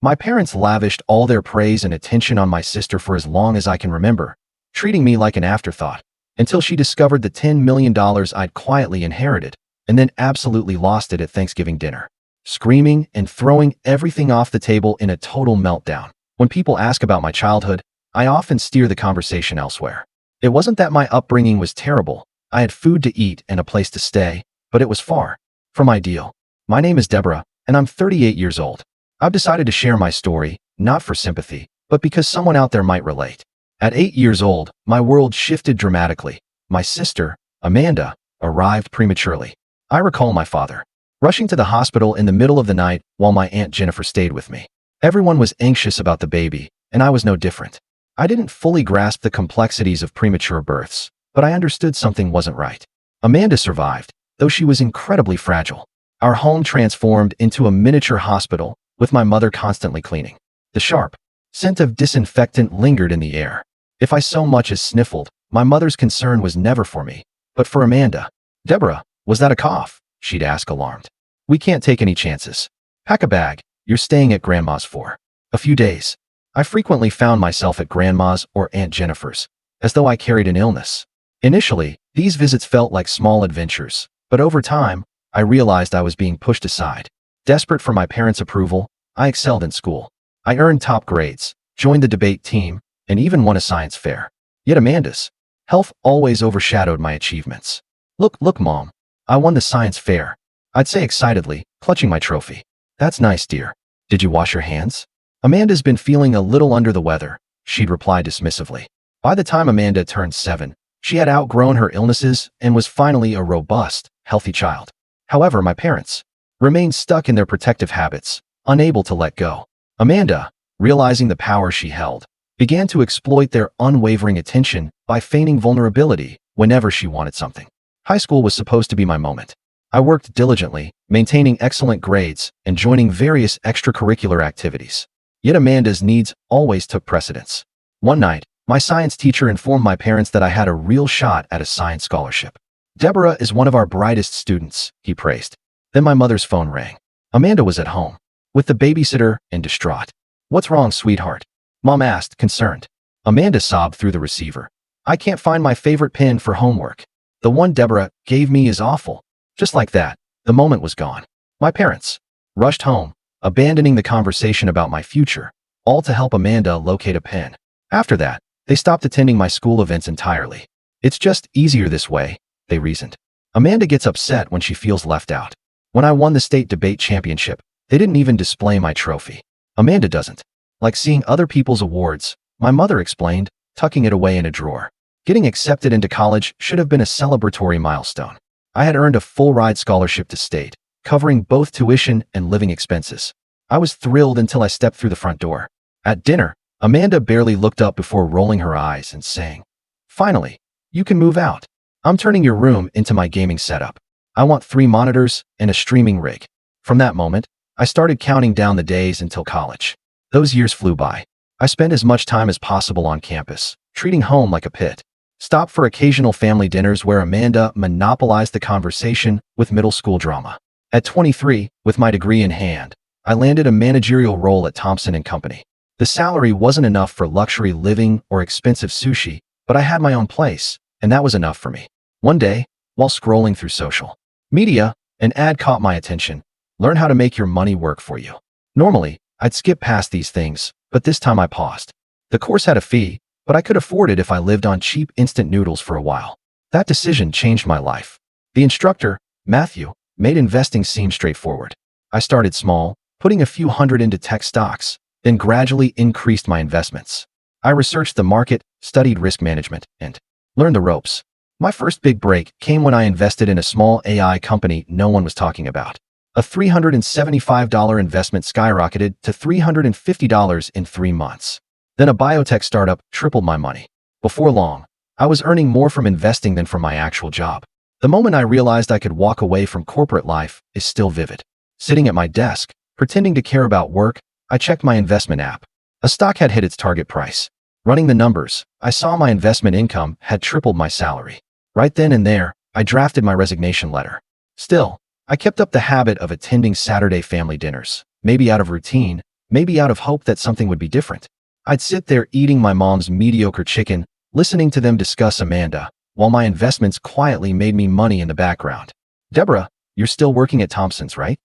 My parents lavished all their praise and attention on my sister for as long as I can remember, treating me like an afterthought, until she discovered the $10 million I'd quietly inherited, and then absolutely lost it at Thanksgiving dinner, screaming and throwing everything off the table in a total meltdown. When people ask about my childhood, I often steer the conversation elsewhere. It wasn't that my upbringing was terrible. I had food to eat and a place to stay, but it was far from ideal. My name is Deborah, and I'm 38 years old. I've decided to share my story, not for sympathy, but because someone out there might relate. At 8 years old, my world shifted dramatically. My sister, Amanda, arrived prematurely. I recall my father rushing to the hospital in the middle of the night while my Aunt Jennifer stayed with me. Everyone was anxious about the baby, and I was no different. I didn't fully grasp the complexities of premature births, but I understood something wasn't right. Amanda survived, though she was incredibly fragile. Our home transformed into a miniature hospital, with my mother constantly cleaning. The sharp scent of disinfectant lingered in the air. If I so much as sniffled, my mother's concern was never for me, but for Amanda. "Deborah, was that a cough?" she'd ask, alarmed. "We can't take any chances. Pack a bag. You're staying at Grandma's for a few days." I frequently found myself at Grandma's or Aunt Jennifer's, as though I carried an illness. Initially, these visits felt like small adventures, but over time, I realized I was being pushed aside. Desperate for my parents' approval, I excelled in school. I earned top grades, joined the debate team, and even won a science fair. Yet Amanda's health always overshadowed my achievements. Look, Mom, I won the science fair," I'd say excitedly, clutching my trophy. "That's nice, dear. Did you wash your hands?" "Amanda's been feeling a little under the weather," she'd reply dismissively. By the time Amanda turned 7, she had outgrown her illnesses and was finally a robust, healthy child. However, my parents remained stuck in their protective habits, unable to let go. Amanda, realizing the power she held, began to exploit their unwavering attention by feigning vulnerability whenever she wanted something. High school was supposed to be my moment. I worked diligently, maintaining excellent grades and joining various extracurricular activities. Yet Amanda's needs always took precedence. One night, my science teacher informed my parents that I had a real shot at a science scholarship. "Deborah is one of our brightest students," he praised. Then my mother's phone rang. Amanda was at home, with the babysitter, and distraught. "What's wrong, sweetheart?" Mom asked, concerned. Amanda sobbed through the receiver. "I can't find my favorite pen for homework. The one Deborah gave me is awful." Just like that, the moment was gone. My parents rushed home, abandoning the conversation about my future, all to help Amanda locate a pen. After that, they stopped attending my school events entirely. "It's just easier this way," they reasoned. Amanda gets upset when she feels left out. When I won the state debate championship, they didn't even display my trophy. Amanda doesn't like seeing other people's awards, my mother explained, tucking it away in a drawer. Getting accepted into college should have been a celebratory milestone. I had earned a full-ride scholarship to state, covering both tuition and living expenses. I was thrilled until I stepped through the front door. At dinner, Amanda barely looked up before rolling her eyes and saying, "Finally, you can move out. I'm turning your room into my gaming setup. I want 3 monitors and a streaming rig." From that moment, I started counting down the days until college. Those years flew by. I spent as much time as possible on campus, treating home like a pit. Stopped for occasional family dinners where Amanda monopolized the conversation with middle school drama. At 23, with my degree in hand, I landed a managerial role at Thompson & Company. The salary wasn't enough for luxury living or expensive sushi, but I had my own place, and that was enough for me. One day, while scrolling through social media, an ad caught my attention. "Learn how to make your money work for you." Normally, I'd skip past these things, but this time I paused. The course had a fee, but I could afford it if I lived on cheap instant noodles for a while. That decision changed my life. The instructor, Matthew, made investing seem straightforward. I started small, putting a few hundred into tech stocks, then gradually increased my investments. I researched the market, studied risk management, and learned the ropes. My first big break came when I invested in a small AI company no one was talking about. A $375 investment skyrocketed to $350 in 3 months. Then a biotech startup tripled my money. Before long, I was earning more from investing than from my actual job. The moment I realized I could walk away from corporate life is still vivid. Sitting at my desk, pretending to care about work, I checked my investment app. A stock had hit its target price. Running the numbers, I saw my investment income had tripled my salary. Right then and there, I drafted my resignation letter. Still, I kept up the habit of attending Saturday family dinners, maybe out of routine, maybe out of hope that something would be different. I'd sit there eating my mom's mediocre chicken, listening to them discuss Amanda, while my investments quietly made me money in the background. Deborah, you're still working at Thompson's, right?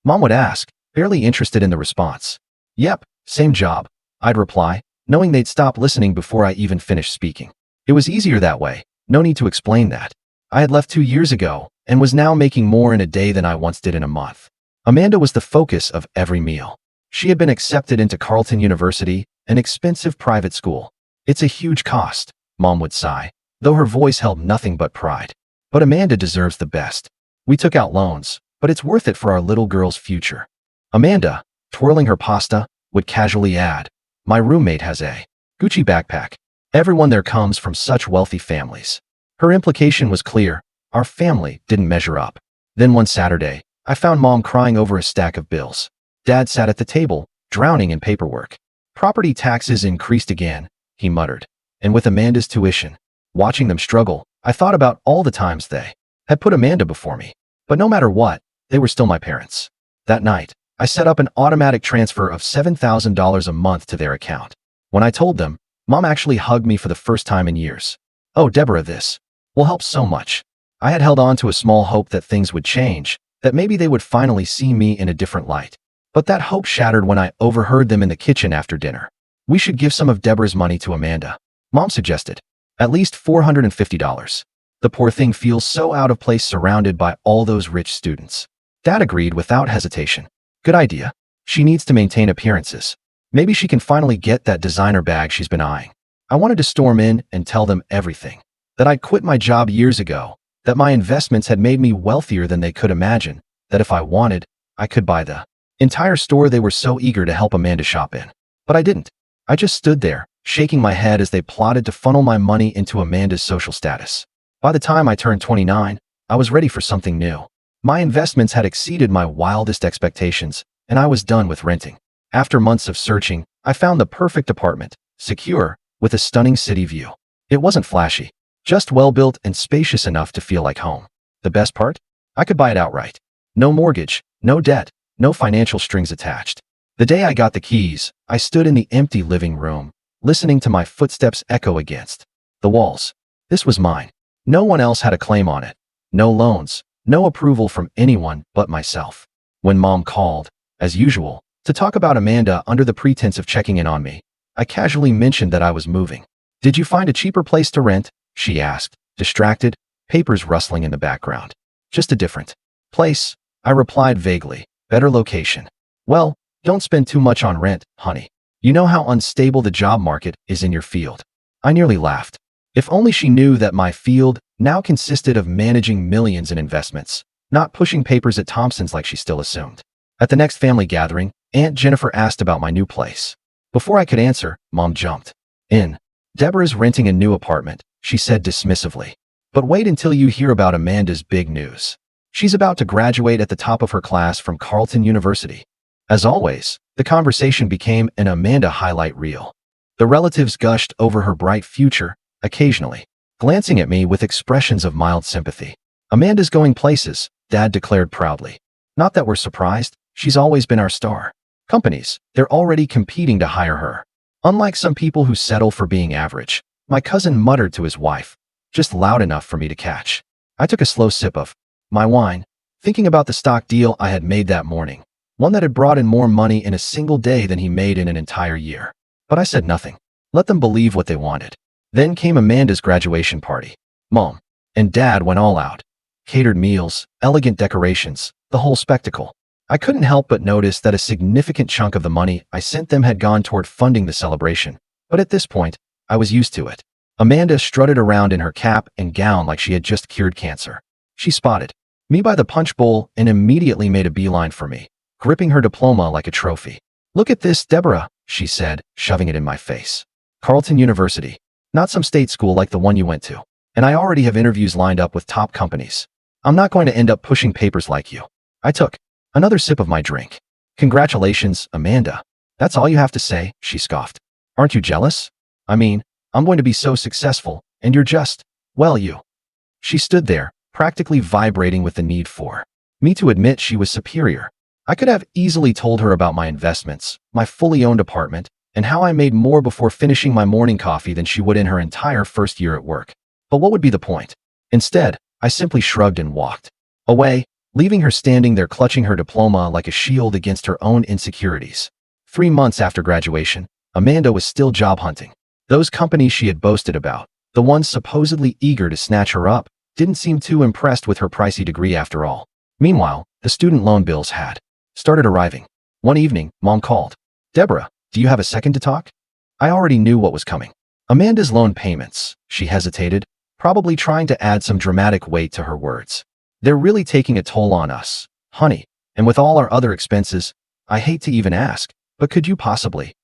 Mom would ask, barely interested in the response. Yep, same job, I'd reply, knowing they'd stop listening before I even finished speaking. It was easier that way, no need to explain that. I had left 2 years ago and was now making more in a day than I once did in a month. Amanda was the focus of every meal. She had been accepted into Carleton University, an expensive private school. It's a huge cost, Mom would sigh, though her voice held nothing but pride. But Amanda deserves the best. We took out loans, but it's worth it for our little girl's future. Amanda, twirling her pasta, would casually add, my roommate has a Gucci backpack. Everyone there comes from such wealthy families. Her implication was clear. Our family didn't measure up. Then one Saturday, I found Mom crying over a stack of bills. Dad sat at the table, drowning in paperwork. Property taxes increased again, he muttered. And with Amanda's tuition. Watching them struggle, I thought about all the times they had put Amanda before me. But no matter what, they were still my parents. That night, I set up an automatic transfer of $7,000 a month to their account. When I told them, Mom actually hugged me for the first time in years. Oh, Deborah, this will help so much. I had held on to a small hope that things would change, that maybe they would finally see me in a different light. But that hope shattered when I overheard them in the kitchen after dinner. We should give some of Deborah's money to Amanda, Mom suggested. At least $450. The poor thing feels so out of place surrounded by all those rich students. Dad agreed without hesitation. Good idea. She needs to maintain appearances. Maybe she can finally get that designer bag she's been eyeing. I wanted to storm in and tell them everything. That I'd quit my job years ago, that my investments had made me wealthier than they could imagine, that if I wanted, I could buy the entire store they were so eager to help Amanda shop in. But I didn't. I just stood there, shaking my head as they plotted to funnel my money into Amanda's social status. By the time I turned 29, I was ready for something new. My investments had exceeded my wildest expectations, and I was done with renting. After months of searching, I found the perfect apartment, secure, with a stunning city view. It wasn't flashy, just well-built and spacious enough to feel like home. The best part? I could buy it outright. No mortgage, no debt, no financial strings attached. The day I got the keys, I stood in the empty living room, listening to my footsteps echo against the walls. This was mine. No one else had a claim on it. No loans, no approval from anyone but myself. When Mom called, as usual, to talk about Amanda under the pretense of checking in on me, I casually mentioned that I was moving. Did you find a cheaper place to rent? She asked, distracted, papers rustling in the background. Just a different place, I replied vaguely. Better location. Well, don't spend too much on rent, honey. You know how unstable the job market is in your field. I nearly laughed. If only she knew that my field now consisted of managing millions in investments, not pushing papers at Thompson's like she still assumed. At the next family gathering, Aunt Jennifer asked about my new place. Before I could answer, Mom jumped in. Deborah's renting a new apartment, she said dismissively. But wait until you hear about Amanda's big news. She's about to graduate at the top of her class from Carleton University. As always, the conversation became an Amanda highlight reel. The relatives gushed over her bright future, occasionally glancing at me with expressions of mild sympathy. Amanda's going places, Dad declared proudly. Not that we're surprised, she's always been our star. Companies, they're already competing to hire her. Unlike some people who settle for being average, my cousin muttered to his wife, just loud enough for me to catch. I took a slow sip of my wine, thinking about the stock deal I had made that morning, one that had brought in more money in a single day than he made in an entire year. But I said nothing. Let them believe what they wanted. Then came Amanda's graduation party. Mom and Dad went all out. Catered meals, elegant decorations, the whole spectacle. I couldn't help but notice that a significant chunk of the money I sent them had gone toward funding the celebration. But at this point, I was used to it. Amanda strutted around in her cap and gown like she had just cured cancer. She spotted me by the punch bowl and immediately made a beeline for me, gripping her diploma like a trophy. Look at this, Deborah, she said, shoving it in my face. Carleton University. Not some state school like the one you went to. And I already have interviews lined up with top companies. I'm not going to end up pushing papers like you. I took another sip of my drink. Congratulations, Amanda. That's all you have to say, she scoffed. Aren't you jealous? I mean, I'm going to be so successful, and you're just, well, you. She stood there, practically vibrating with the need for me to admit she was superior. I could have easily told her about my investments, my fully owned apartment, and how I made more before finishing my morning coffee than she would in her entire first year at work. But what would be the point? Instead, I simply shrugged and walked away, leaving her standing there clutching her diploma like a shield against her own insecurities. 3 months after graduation, Amanda was still job hunting. Those companies she had boasted about, the ones supposedly eager to snatch her up, didn't seem too impressed with her pricey degree after all. Meanwhile, the student loan bills had started arriving. One evening, Mom called. "Deborah, do you have a second to talk?" I already knew what was coming. Amanda's loan payments, she hesitated, probably trying to add some dramatic weight to her words. "They're really taking a toll on us, honey, and with all our other expenses, I hate to even ask, but could you possibly?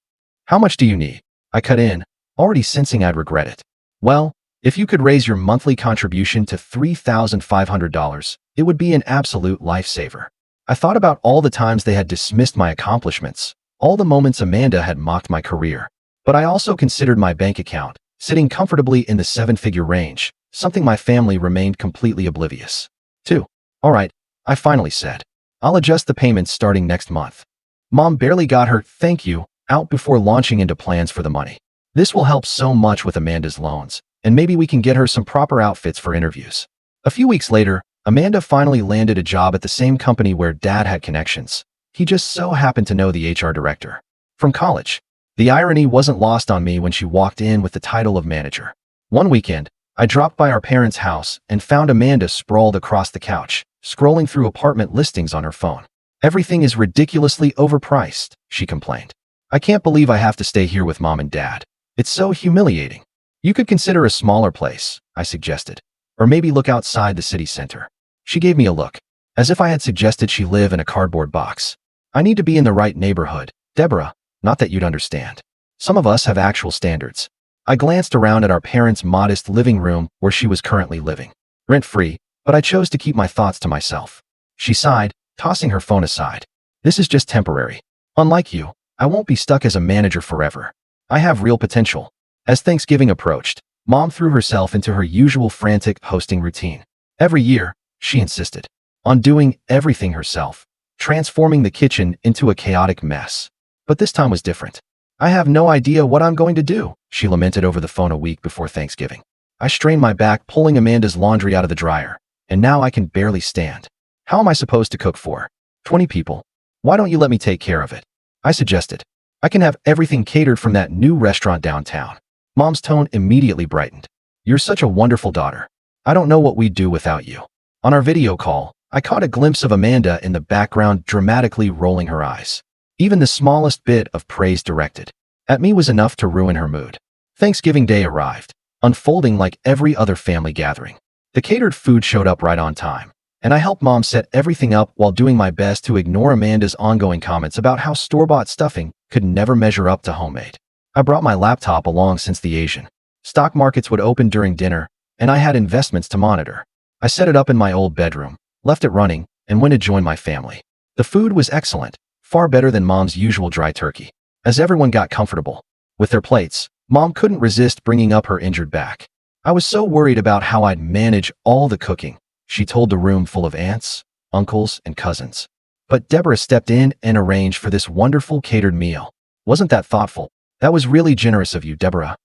How much do you need?" I cut in, already sensing I'd regret it. "Well, if you could raise your monthly contribution to $3,500, it would be an absolute lifesaver." I thought about all the times they had dismissed my accomplishments, all the moments Amanda had mocked my career. But I also considered my bank account, sitting comfortably in the seven-figure range, something my family remained completely oblivious to. "All right," I finally said. "I'll adjust the payments starting next month." Mom barely got her "thank you" out before launching into plans for the money. "This will help so much with Amanda's loans, and maybe we can get her some proper outfits for interviews." A few weeks later, Amanda finally landed a job at the same company where Dad had connections. He just so happened to know the HR director from college. The irony wasn't lost on me when she walked in with the title of manager. One weekend, I dropped by our parents' house and found Amanda sprawled across the couch, scrolling through apartment listings on her phone. "Everything is ridiculously overpriced," she complained. "I can't believe I have to stay here with Mom and Dad. It's so humiliating." "You could consider a smaller place," I suggested, "or maybe look outside the city center." She gave me a look, as if I had suggested she live in a cardboard box. "I need to be in the right neighborhood, Deborah, not that you'd understand. Some of us have actual standards." I glanced around at our parents' modest living room where she was currently living, rent-free, but I chose to keep my thoughts to myself. She sighed, tossing her phone aside. "This is just temporary. Unlike you, I won't be stuck as a manager forever. I have real potential." As Thanksgiving approached, Mom threw herself into her usual frantic hosting routine. Every year, she insisted on doing everything herself, transforming the kitchen into a chaotic mess. But this time was different. "I have no idea what I'm going to do," she lamented over the phone a week before Thanksgiving. I strained my back pulling Amanda's laundry out of the dryer, and now I can barely stand. "How am I supposed to cook for 20 people? Why don't you let me take care of it?" I suggested. "I can have everything catered from that new restaurant downtown." Mom's tone immediately brightened. "You're such a wonderful daughter. I don't know what we'd do without you." On our video call, I caught a glimpse of Amanda in the background dramatically rolling her eyes. Even the smallest bit of praise directed at me was enough to ruin her mood. Thanksgiving Day arrived, unfolding like every other family gathering. The catered food showed up right on time, and I helped Mom set everything up while doing my best to ignore Amanda's ongoing comments about how store-bought stuffing could never measure up to homemade. I brought my laptop along since the Asian stock markets would open during dinner, and I had investments to monitor. I set it up in my old bedroom, left it running, and went to join my family. The food was excellent, far better than Mom's usual dry turkey. As everyone got comfortable with their plates, Mom couldn't resist bringing up her injured back. I was so worried about how I'd manage all the cooking, she told the room full of aunts, uncles, and cousins. But Deborah stepped in and arranged for this wonderful catered meal. "Wasn't that thoughtful? That was really generous of you, Deborah."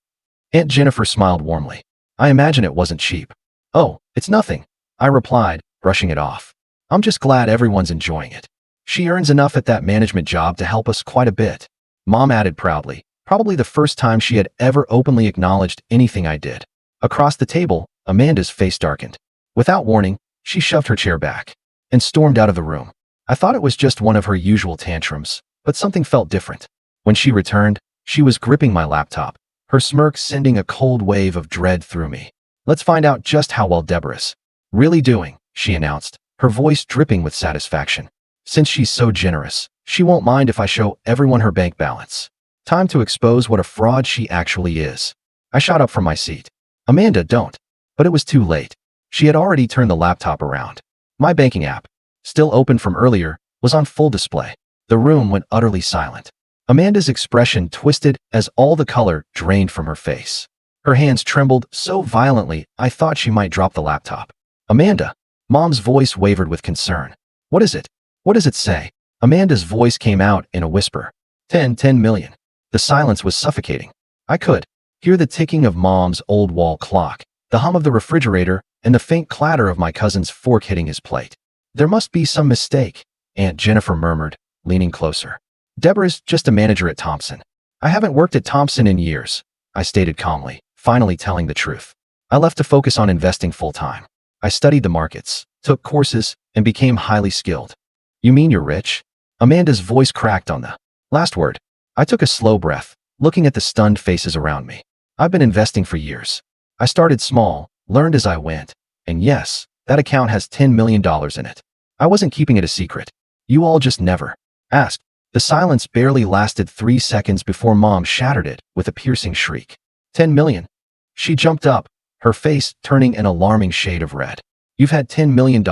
Aunt Jennifer smiled warmly. "I imagine it wasn't cheap." "Oh, it's nothing," I replied, brushing it off. "I'm just glad everyone's enjoying it. She earns enough at that management job to help us quite a bit." Mom added proudly, probably the first time she had ever openly acknowledged anything I did. Across the table, Amanda's face darkened. Without warning, she shoved her chair back and stormed out of the room. I thought it was just one of her usual tantrums, but something felt different. When she returned, she was gripping my laptop, her smirk sending a cold wave of dread through me. "Let's find out just how well Deborah's really doing," she announced, her voice dripping with satisfaction. "Since she's so generous, she won't mind if I show everyone her bank balance. Time to expose what a fraud she actually is." I shot up from my seat. "Amanda, don't." But it was too late. She had already turned the laptop around. My banking app, still open from earlier, was on full display. The room went utterly silent. Amanda's expression twisted as all the color drained from her face. Her hands trembled so violently I thought she might drop the laptop. "Amanda." Mom's voice wavered with concern. "What is it? What does it say?" Amanda's voice came out in a whisper. 10 million. The silence was suffocating. I could hear the ticking of Mom's old wall clock, the hum of the refrigerator, and the faint clatter of my cousin's fork hitting his plate. There must be some mistake, Aunt Jennifer murmured, leaning closer. Deborah's just a manager at Thompson. I haven't worked at Thompson in years, I stated calmly, finally telling the truth. I left to focus on investing full-time. I studied the markets, took courses, and became highly skilled. You mean you're rich? Amanda's voice cracked on the last word. I took a slow breath, looking at the stunned faces around me. I've been investing for years. I started small, learned as I went, and yes, that account has $10 million in it. I wasn't keeping it a secret. You all just never asked. The silence barely lasted 3 seconds before Mom shattered it with a piercing shriek. 10 million. She jumped up, her face turning an alarming shade of red. You've had $10 million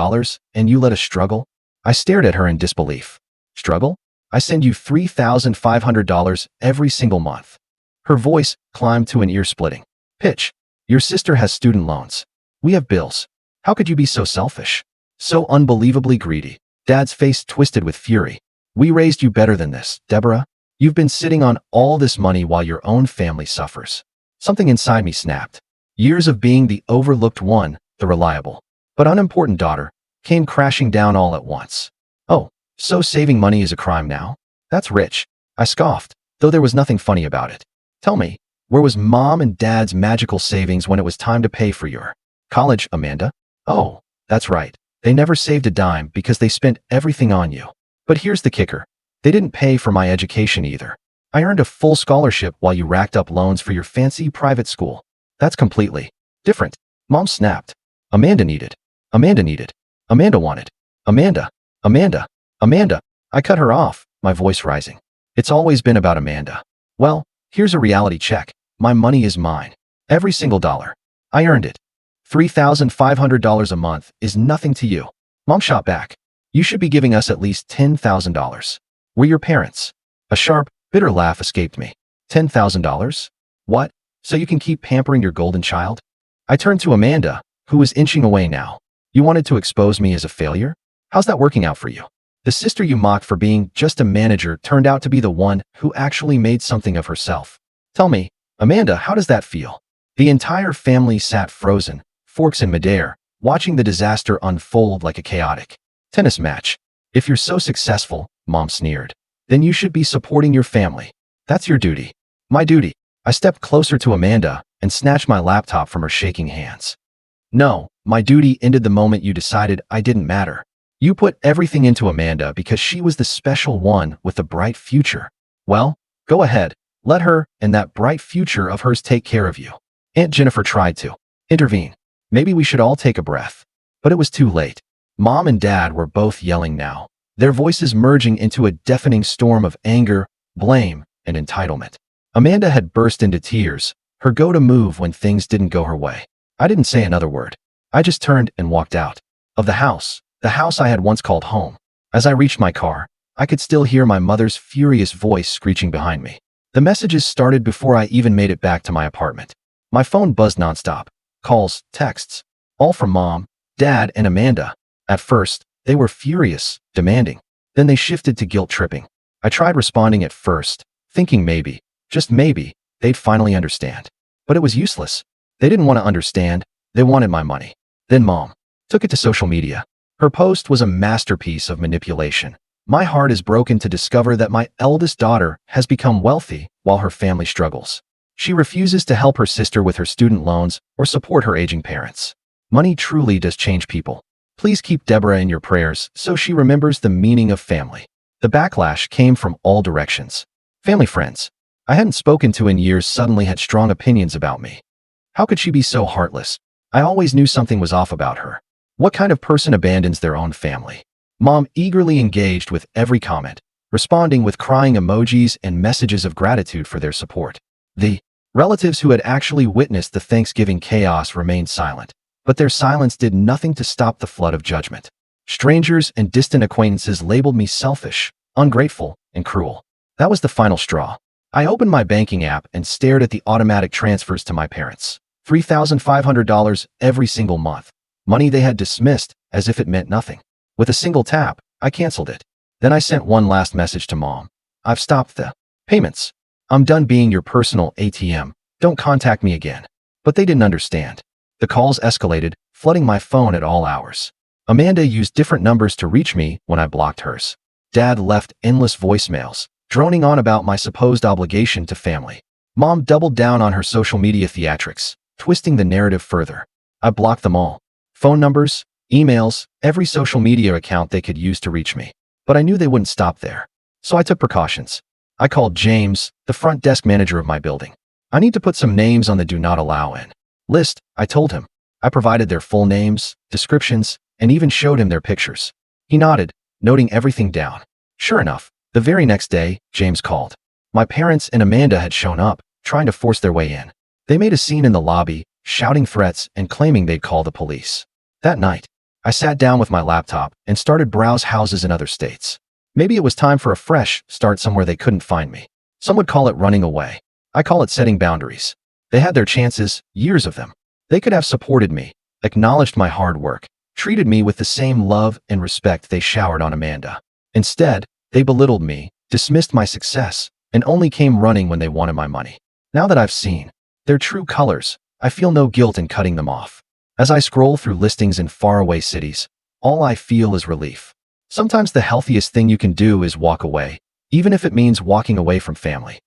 and you let us struggle? I stared at her in disbelief. Struggle? I send you $3,500 every single month. Her voice climbed to an ear-splitting pitch. Your sister has student loans. We have bills. How could you be so selfish? So unbelievably greedy. Dad's face twisted with fury. We raised you better than this, Deborah. You've been sitting on all this money while your own family suffers. Something inside me snapped. Years of being the overlooked one, the reliable, but unimportant daughter, came crashing down all at once. Oh, so saving money is a crime now? That's rich. I scoffed, though there was nothing funny about it. Tell me, where was Mom and Dad's magical savings when it was time to pay for your college, Amanda? Oh, that's right. They never saved a dime because they spent everything on you. But here's the kicker. They didn't pay for my education either. I earned a full scholarship while you racked up loans for your fancy private school. That's completely different. Mom snapped. Amanda needed. Amanda needed. Amanda wanted. Amanda. Amanda. Amanda. I cut her off, my voice rising. It's always been about Amanda. Well, here's a reality check. My money is mine. Every single dollar. I earned it. $3,500 a month is nothing to you. Mom shot back. You should be giving us at least $10,000. We're your parents. A sharp, bitter laugh escaped me. $10,000? What? So you can keep pampering your golden child? I turned to Amanda, who was inching away now. You wanted to expose me as a failure? How's that working out for you? The sister you mocked for being just a manager turned out to be the one who actually made something of herself. Tell me, Amanda, how does that feel? The entire family sat frozen, forks in midair, watching the disaster unfold like a chaotic tennis match. If you're so successful, Mom sneered, then you should be supporting your family. That's your duty. My duty. I stepped closer to Amanda and snatched my laptop from her shaking hands. No, my duty ended the moment you decided I didn't matter. You put everything into Amanda because she was the special one with the bright future. Well, go ahead, let her and that bright future of hers take care of you. Aunt Jennifer tried to intervene. Maybe we should all take a breath. But it was too late. Mom and Dad were both yelling now, their voices merging into a deafening storm of anger, blame, and entitlement. Amanda had burst into tears, her go-to move when things didn't go her way. I didn't say another word. I just turned and walked out of the house I had once called home. As I reached my car, I could still hear my mother's furious voice screeching behind me. The messages started before I even made it back to my apartment. My phone buzzed nonstop. Calls, texts, all from Mom, Dad, and Amanda. At first, they were furious, demanding. Then they shifted to guilt-tripping. I tried responding at first, thinking maybe, just maybe, they'd finally understand. But it was useless. They didn't want to understand. They wanted my money. Then Mom took it to social media. Her post was a masterpiece of manipulation. My heart is broken to discover that my eldest daughter has become wealthy while her family struggles. She refuses to help her sister with her student loans or support her aging parents. Money truly does change people. Please keep Deborah in your prayers so she remembers the meaning of family. The backlash came from all directions. Family friends I hadn't spoken to in years suddenly had strong opinions about me. How could she be so heartless? I always knew something was off about her. What kind of person abandons their own family? Mom eagerly engaged with every comment, responding with crying emojis and messages of gratitude for their support. The relatives who had actually witnessed the Thanksgiving chaos remained silent, but their silence did nothing to stop the flood of judgment. Strangers and distant acquaintances labeled me selfish, ungrateful, and cruel. That was the final straw. I opened my banking app and stared at the automatic transfers to my parents. $3,500 every single month. Money they had dismissed as if it meant nothing. With a single tap, I canceled it. Then I sent one last message to Mom. I've stopped the payments. I'm done being your personal ATM. Don't contact me again. But they didn't understand. The calls escalated, flooding my phone at all hours. Amanda used different numbers to reach me when I blocked hers. Dad left endless voicemails, droning on about my supposed obligation to family. Mom doubled down on her social media theatrics, twisting the narrative further. I blocked them all. Phone numbers, emails, every social media account they could use to reach me. But I knew they wouldn't stop there. So I took precautions. I called James, the front desk manager of my building. I need to put some names on the do not allow in list, I told him. I provided their full names, descriptions, and even showed him their pictures. He nodded, noting everything down. Sure enough, the very next day, James called. My parents and Amanda had shown up, trying to force their way in. They made a scene in the lobby, shouting threats and claiming they'd call the police. That night, I sat down with my laptop and started browse houses in other states. Maybe it was time for a fresh start somewhere they couldn't find me. Some would call it running away. I call it setting boundaries. They had their chances, years of them. They could have supported me, acknowledged my hard work, treated me with the same love and respect they showered on Amanda. Instead, they belittled me, dismissed my success, and only came running when they wanted my money. Now that I've seen their true colors, I feel no guilt in cutting them off. As I scroll through listings in faraway cities, all I feel is relief. Sometimes the healthiest thing you can do is walk away, even if it means walking away from family.